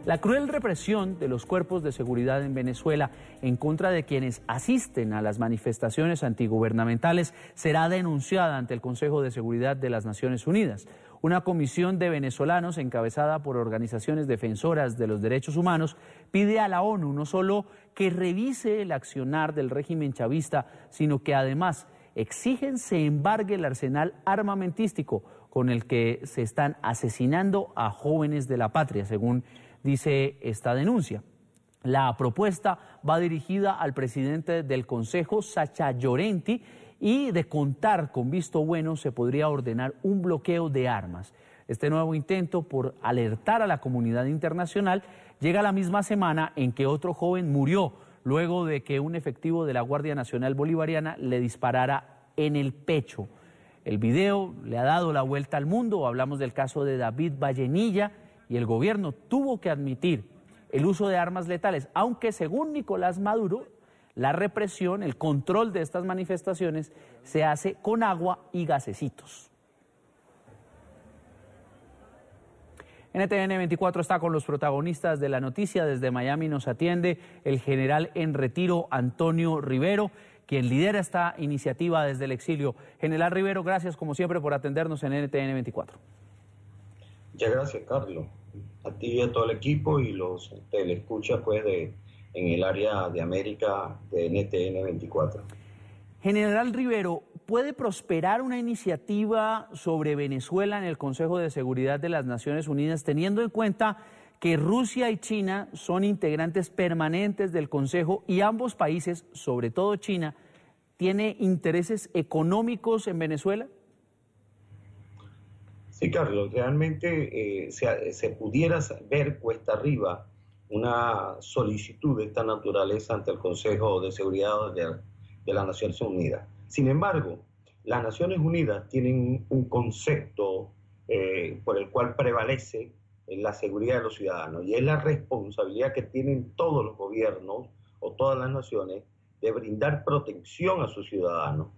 La cruel represión de los cuerpos de seguridad en Venezuela en contra de quienes asisten a las manifestaciones antigubernamentales será denunciada ante el Consejo de Seguridad de las Naciones Unidas. Una comisión de venezolanos encabezada por organizaciones defensoras de los derechos humanos pide a la ONU no solo que revise el accionar del régimen chavista, sino que además exigen se embargue el arsenal armamentístico con el que se están asesinando a jóvenes de la patria, según dice esta denuncia. La propuesta va dirigida al presidente del Consejo, Sacha Llorenti, y de contar con visto bueno se podría ordenar un bloqueo de armas. Este nuevo intento por alertar a la comunidad internacional llega la misma semana en que otro joven murió luego de que un efectivo de la Guardia Nacional Bolivariana le disparara en el pecho. El video le ha dado la vuelta al mundo. Hablamos del caso de David Vallenilla y el gobierno tuvo que admitir el uso de armas letales, aunque según Nicolás Maduro, la represión, el control de estas manifestaciones se hace con agua y gasecitos. NTN 24 está con los protagonistas de la noticia. Desde Miami nos atiende el general en retiro Antonio Rivero, quien lidera esta iniciativa desde el exilio. General Rivero, gracias como siempre por atendernos en NTN 24. Muchas gracias, Carlos. A ti y a todo el equipo y los telescuchas pues, en el área de América de NTN 24. General Rivero, ¿puede prosperar una iniciativa sobre Venezuela en el Consejo de Seguridad de las Naciones Unidas, teniendo en cuenta que Rusia y China son integrantes permanentes del Consejo y ambos países, sobre todo China, tiene intereses económicos en Venezuela? Sí, Carlos, realmente se pudiera ver cuesta arriba una solicitud de esta naturaleza ante el Consejo de Seguridad de las Naciones Unidas. Sin embargo, las Naciones Unidas tienen un concepto por el cual prevalece la seguridad de los ciudadanos, y es la responsabilidad que tienen todos los gobiernos o todas las naciones de brindar protección a sus ciudadanos.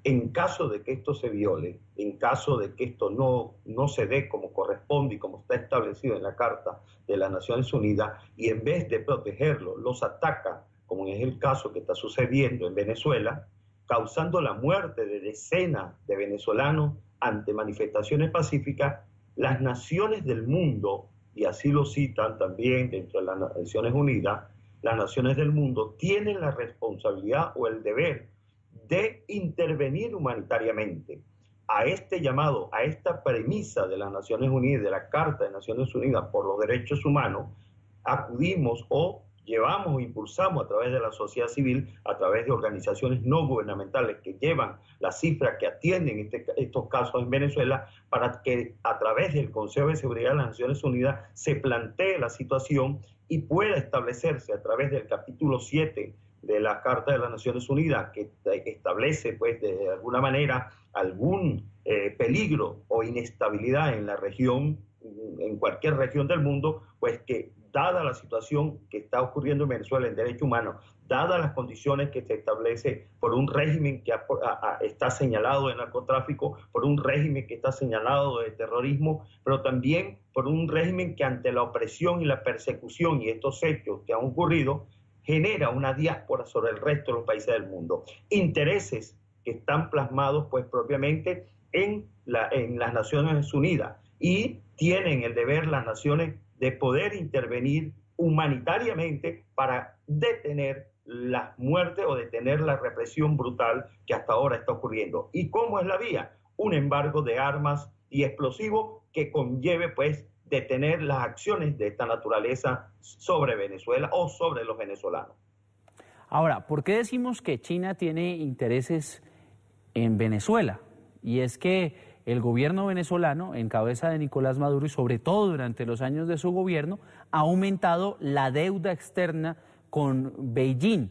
En caso de que esto se viole, en caso de que esto no se dé como corresponde y como está establecido en la Carta de las Naciones Unidas, y en vez de protegerlos, los ataca, como es el caso que está sucediendo en Venezuela, causando la muerte de decenas de venezolanos ante manifestaciones pacíficas, las naciones del mundo, y así lo citan también dentro de las Naciones Unidas, las naciones del mundo tienen la responsabilidad o el deber de intervenir humanitariamente. A este llamado, a esta premisa de las Naciones Unidas, de la Carta de Naciones Unidas por los Derechos Humanos, acudimos o llevamos o impulsamos a través de la sociedad civil, a través de organizaciones no gubernamentales que llevan las cifras que atienden estos casos en Venezuela, para que a través del Consejo de Seguridad de las Naciones Unidas se plantee la situación y pueda establecerse a través del capítulo 7 de la Carta de las Naciones Unidas, que establece, pues, de alguna manera algún peligro o inestabilidad en la región, en cualquier región del mundo, pues que dada la situación que está ocurriendo en Venezuela en derechos humanos, dadas las condiciones que se establece por un régimen que está señalado de narcotráfico, por un régimen que está señalado de terrorismo, pero también por un régimen que ante la opresión y la persecución y estos hechos que han ocurrido, genera una diáspora sobre el resto de los países del mundo. Intereses que están plasmados pues propiamente en las Naciones Unidas, y tienen el deber las naciones de poder intervenir humanitariamente para detener las muertes o detener la represión brutal que hasta ahora está ocurriendo. ¿Y cómo es la vía? Un embargo de armas y explosivos que conlleve pues detener las acciones de esta naturaleza sobre Venezuela o sobre los venezolanos. Ahora, ¿por qué decimos que China tiene intereses en Venezuela? Y es que el gobierno venezolano, en cabeza de Nicolás Maduro, y sobre todo durante los años de su gobierno, ha aumentado la deuda externa con Beijing.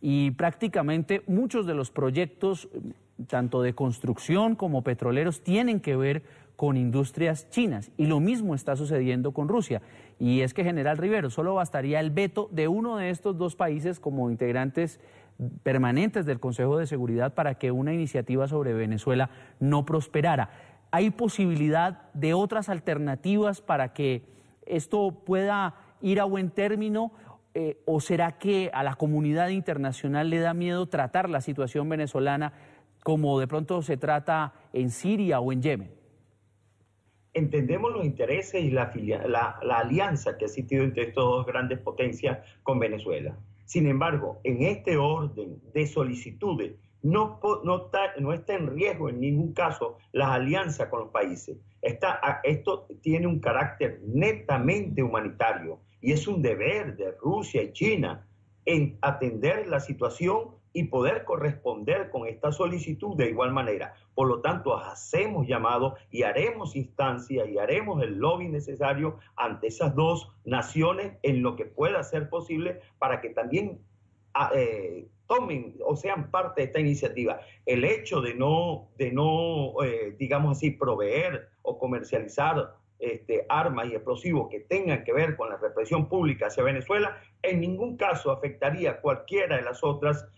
Y prácticamente muchos de los proyectos, tanto de construcción como petroleros, tienen que ver con industrias chinas. Y lo mismo está sucediendo con Rusia. Y es que, General Rivero, solo bastaría el veto de uno de estos dos países como integrantes permanentes del Consejo de Seguridad para que una iniciativa sobre Venezuela no prosperara. ¿Hay posibilidad de otras alternativas para que esto pueda ir a buen término, o será que a la comunidad internacional le da miedo tratar la situación venezolana como de pronto se trata en Siria o en Yemen? Entendemos los intereses y la alianza que ha existido entre estas dos grandes potencias con Venezuela. Sin embargo, en este orden de solicitudes no está en riesgo en ningún caso las alianzas con los países. Esto tiene un carácter netamente humanitario y es un deber de Rusia y China en atender la situación y poder corresponder con esta solicitud de igual manera. Por lo tanto, hacemos llamado y haremos instancia y haremos el lobby necesario ante esas dos naciones en lo que pueda ser posible para que también tomen o sean parte de esta iniciativa. El hecho de no digamos así, proveer o comercializar armas y explosivos que tengan que ver con la represión pública hacia Venezuela, en ningún caso afectaría cualquiera de las otras,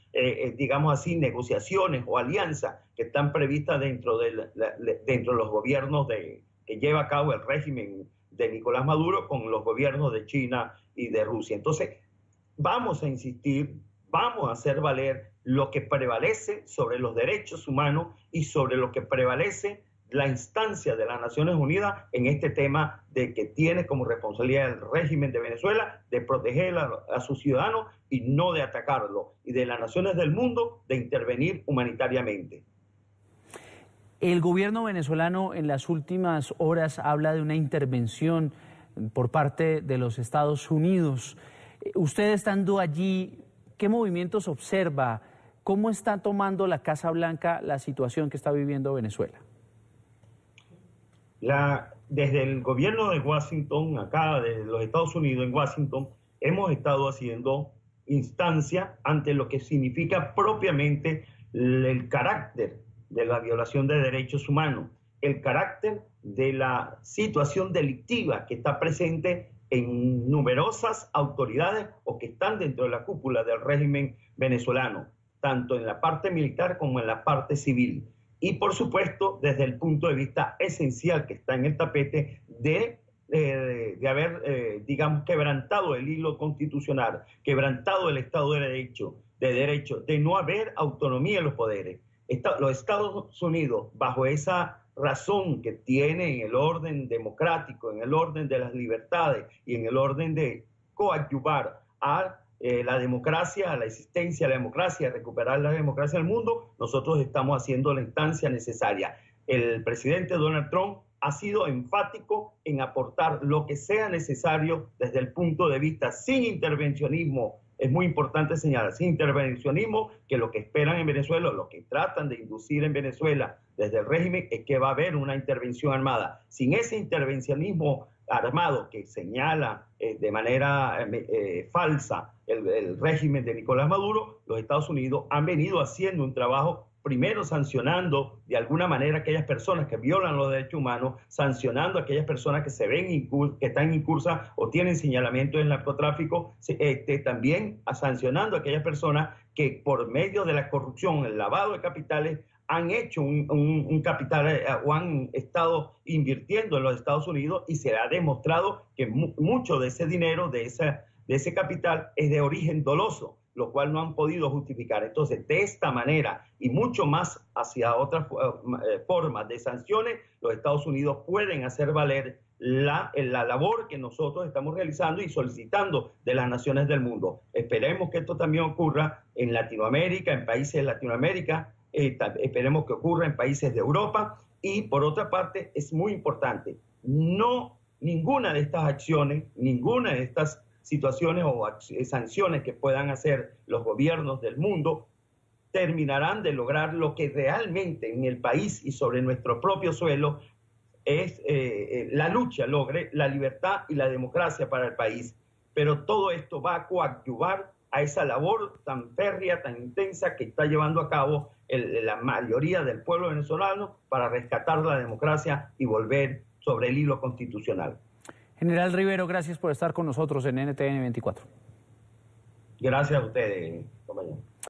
digamos así, negociaciones o alianzas que están previstas dentro de los gobiernos que lleva a cabo el régimen de Nicolás Maduro con los gobiernos de China y de Rusia. Entonces, vamos a insistir, vamos a hacer valer lo que prevalece sobre los derechos humanos y sobre lo que prevalece la instancia de las Naciones Unidas en este tema de que tiene como responsabilidad el régimen de Venezuela de proteger a sus ciudadanos y no de atacarlo, y de las naciones del mundo de intervenir humanitariamente. El gobierno venezolano en las últimas horas habla de una intervención por parte de los Estados Unidos. Usted estando allí, ¿qué movimientos observa? ¿Cómo está tomando la Casa Blanca la situación que está viviendo Venezuela? Desde el gobierno de Washington, acá de los Estados Unidos en Washington, hemos estado haciendo instancia ante lo que significa propiamente el carácter de la violación de derechos humanos, el carácter de la situación delictiva que está presente en numerosas autoridades o que están dentro de la cúpula del régimen venezolano, tanto en la parte militar como en la parte civil. Y por supuesto, desde el punto de vista esencial que está en el tapete de haber, digamos, quebrantado el hilo constitucional, quebrantado el Estado de Derecho, de no haber autonomía en los poderes. Los Estados Unidos, bajo esa razón que tiene en el orden democrático, en el orden de las libertades y en el orden de coadyuvar a la democracia, a la existencia de la democracia, recuperar la democracia del mundo, nosotros estamos haciendo la instancia necesaria. El presidente Donald Trump ha sido enfático en aportar lo que sea necesario desde el punto de vista sin intervencionismo. Es muy importante señalar, sin intervencionismo, que lo que esperan en Venezuela, lo que tratan de inducir en Venezuela desde el régimen es que va a haber una intervención armada. Sin ese intervencionismo armado que señala de manera falsa el régimen de Nicolás Maduro, los Estados Unidos han venido haciendo un trabajo, primero sancionando de alguna manera a aquellas personas que violan los derechos humanos, sancionando a aquellas personas que se ven que están incursas o tienen señalamiento del narcotráfico, también sancionando a aquellas personas que por medio de la corrupción, el lavado de capitales, han hecho un capital o han estado invirtiendo en los Estados Unidos, y se ha demostrado que mucho de ese dinero, de ese capital, es de origen doloso, lo cual no han podido justificar. Entonces, de esta manera y mucho más hacia otras formas de sanciones, los Estados Unidos pueden hacer valer la labor que nosotros estamos realizando y solicitando de las naciones del mundo. Esperemos que esto también ocurra en Latinoamérica, en países de Latinoamérica, esperemos que ocurra en países de Europa. Y por otra parte, es muy importante, ninguna de estas acciones, ninguna de estas situaciones o sanciones que puedan hacer los gobiernos del mundo terminarán de lograr lo que realmente en el país y sobre nuestro propio suelo es la lucha, logre la libertad y la democracia para el país. Pero todo esto va a coadyuvar a esa labor tan férrea, tan intensa que está llevando a cabo la mayoría del pueblo venezolano para rescatar la democracia y volver sobre el hilo constitucional. General Rivero, gracias por estar con nosotros en NTN 24. Gracias a ustedes, compañeros.